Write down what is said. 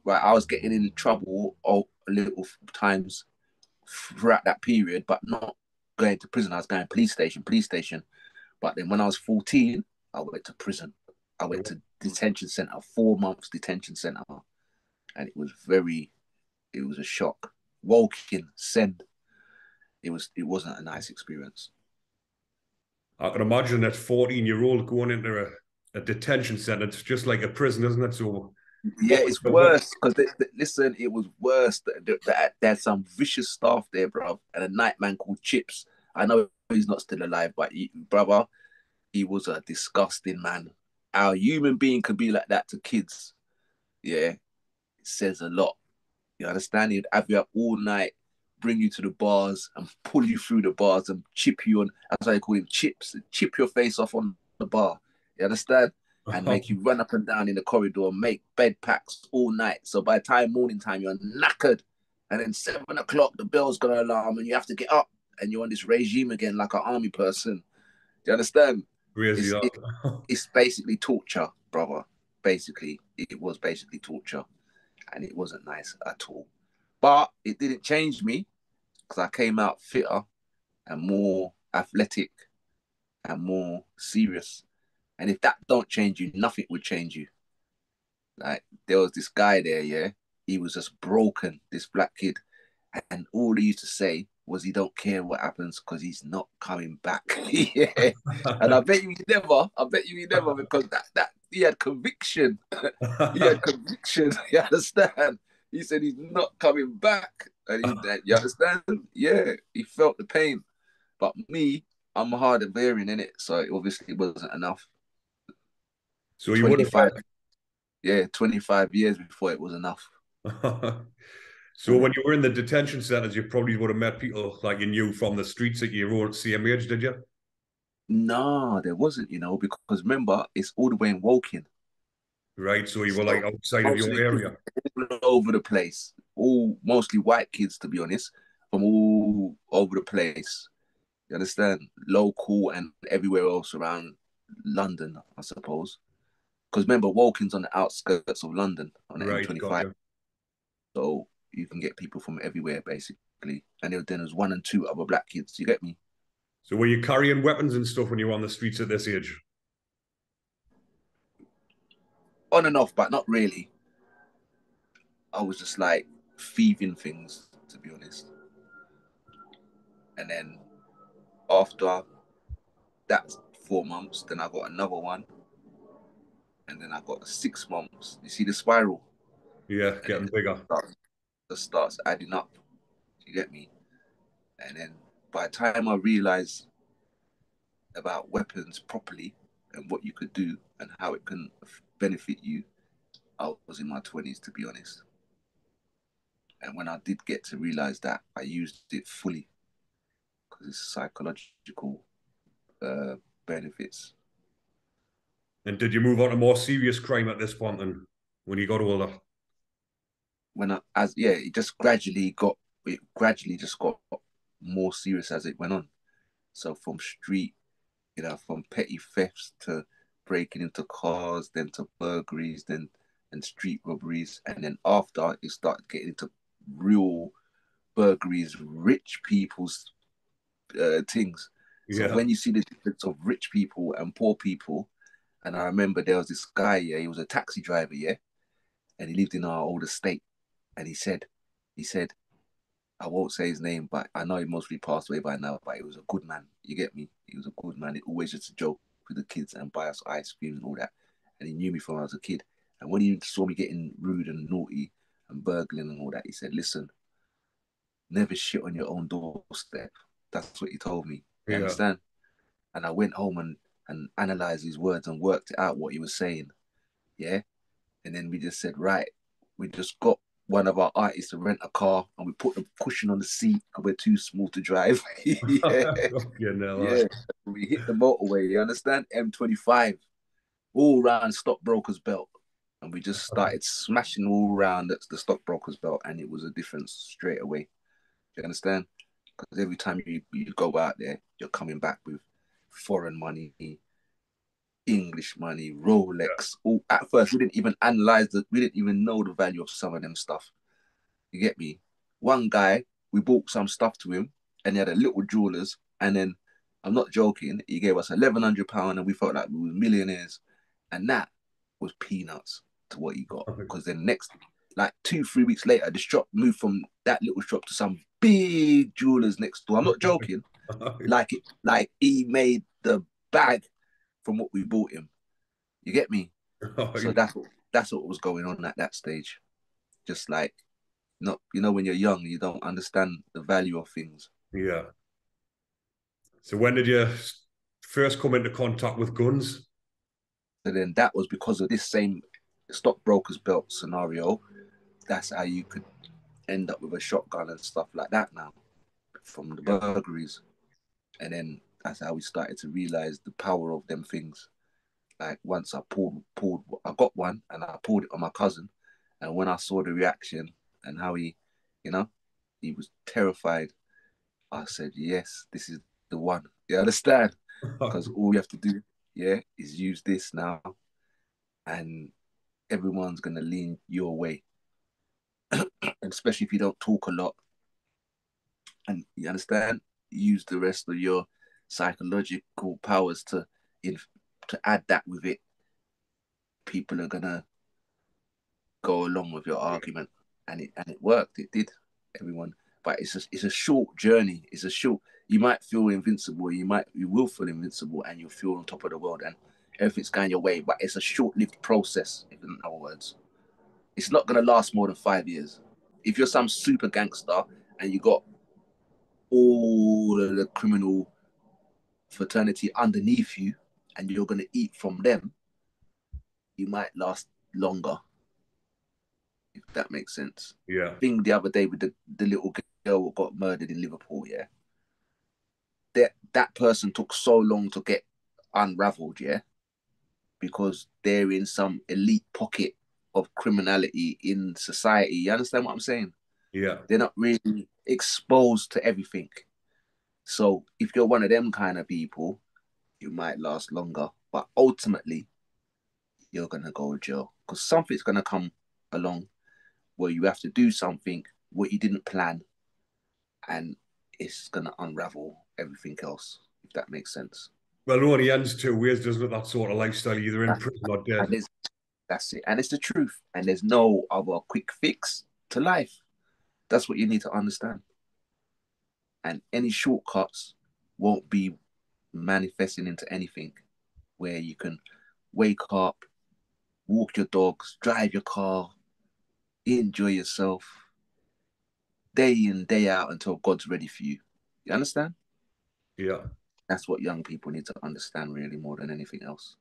right, I was getting in trouble a little times throughout that period, but not going to prison. I was going police station. But then when I was 14, I went to prison. I went to detention center, 4 months detention center, and it was a shock. Woking, send. It wasn't a nice experience. I can imagine that 14-year-old going into a detention center. It's just like a prison, isn't it? So, Yeah, what was it's what? worse because listen, it was worse. There's some vicious staff there, bro, and a night man called Chips. I know he's not still alive, but brother, he was a disgusting man. Our human being could be like that to kids. Yeah, it says a lot. You understand? He'd have you up all night, bring you to the bars and pull you through the bars and chip you on. That's why they call him chips. Chip your face off on the bar. You understand? And make you run up and down in the corridor, make bed packs all night. So by the time morning time, you're knackered. And then 7 o'clock, the bell's gonna alarm and you have to get up and you're on this regime again like an army person. Do you understand? Crazy It's that. it, it's basically torture, brother. Basically, it was basically torture, and it wasn't nice at all. But it didn't change me because I came out fitter and more athletic and more serious. And if that don't change you, nothing would change you. Like there was this guy there, yeah. He was just broken, this black kid, and all he used to say was he don't care what happens because he's not coming back. Yeah, and I bet you he never. I bet you he never because that he had conviction. He had conviction. You understand? He said he's not coming back, and you understand? Yeah, he felt the pain. But me, I'm hard of hearing in it, so it obviously wasn't enough. So you would 25, yeah, 25 years before it was enough. have. So when you were in the detention centers, you probably would have met people like you knew from the streets at your own same age, did you? No, there wasn't, because remember, it's all the way in Woking. Right. So you were like So outside of your mostly area. all over the place. All mostly white kids, to be honest, from all over the place. You understand? Local and everywhere else around London, I suppose. Because remember, Woking's on the outskirts of London on the Right. Got M25. you. So you can get people from everywhere, basically. And then there's one and two other black kids. You get me? So were you carrying weapons and stuff when you were on the streets at this age? On and off, but not really. I was just like thieving things, to be honest. And then after that 4 months, then I got another one. And then I got 6 months. You see the spiral? Yeah, And then getting bigger. starts adding up. You get me? And then by the time I realized about weapons properly and what you could do and how it can benefit you, I was in my 20s, to be honest. And when I did get to realize that, I used it fully because it's psychological uh, benefits. And did you move on to more serious crime at this point then when you got older? It gradually just got more serious as it went on. So from street, from petty thefts to breaking into cars, then to burglaries, then and street robberies, and then after it started getting into real burglaries, rich people's things. So Yeah. when you see the difference of rich people and poor people, and I remember there was this guy, yeah, he was a taxi driver, yeah, and he lived in our old estate, and he said, I won't say his name, but I know he mostly passed away by now. But he was a good man. You get me? He was a good man. He always just a joke with the kids and buy us ice cream and all that. And he knew me from when I was a kid. And when he saw me getting rude and naughty and burgling and all that, he said, "Listen, never shit on your own doorstep." That's what he told me. You Yeah. understand? And I went home and analyzed his words and worked out what he was saying. Yeah. And then we just said, right, we just got one of our artists to rent a car and we put the cushion on the seat because we're too small to drive. Yeah, Yeah, no, yeah. We hit the motorway, you understand? M25, all around Stockbroker's Belt. And we just started smashing all around the Stockbroker's Belt and it was a difference straight away. Do you understand? Because every time you go out there, you're coming back with foreign money, English Irish money, Rolex. All at first, we didn't even we didn't even know the value of some of them stuff. You get me? One guy, we bought some stuff to him, and he had a little jewelers, and then I'm not joking, he gave us £1,100, and we felt like we were millionaires, and that was peanuts to what he got. Because then next, like 2-3 weeks later, the shop moved from that little shop to some big jewelers next door. I'm not joking. Like he made the bag from what we bought him. You get me? So that's what was going on at that stage. Just like, not, when you're young, you don't understand the value of things. Yeah. So when did you first come into contact with guns? And then that was because of this same stockbroker's belt scenario. That's how you could end up with a shotgun and stuff like that now from the burglaries. And then that's how we started to realize the power of them things. Like once I I got one and I pulled it on my cousin. And when I saw the reaction and how he was terrified, I said, yes, this is the one. You understand? Because all you have to do, is use this now. And everyone's going to lean your way. And especially if you don't talk a lot. And you understand? Use the rest of your psychological powers to add that with it. People are going to go along with your argument. And it worked. It did. Everyone. But it's a short journey. It's a short. You might feel invincible. You will feel invincible, and you'll feel on top of the world, and everything's going your way. But it's a short-lived process. In other words, it's not going to last more than 5 years. If you're some super gangster and you got all of the criminal fraternity underneath you, and you're going to eat from them, you might last longer. If that makes sense. Yeah. Thing the other day with the little girl who got murdered in Liverpool, that person took so long to get unraveled, because they're in some elite pocket of criminality in society. You understand what I'm saying? Yeah. They're not really exposed to everything. So if you're one of them kind of people, you might last longer. But ultimately, you're going to go to jail because something's going to come along where you have to do something what you didn't plan, and it's going to unravel everything else, if that makes sense. Well, it only ends two ways, doesn't it? That sort of lifestyle, either in prison or dead. That's it. And it's the truth. And there's no other quick fix to life. That's what you need to understand. And any shortcuts won't be manifesting into anything where you can wake up, walk your dogs, drive your car, enjoy yourself day in, day out until God's ready for you. You understand? Yeah. That's what young people need to understand really more than anything else.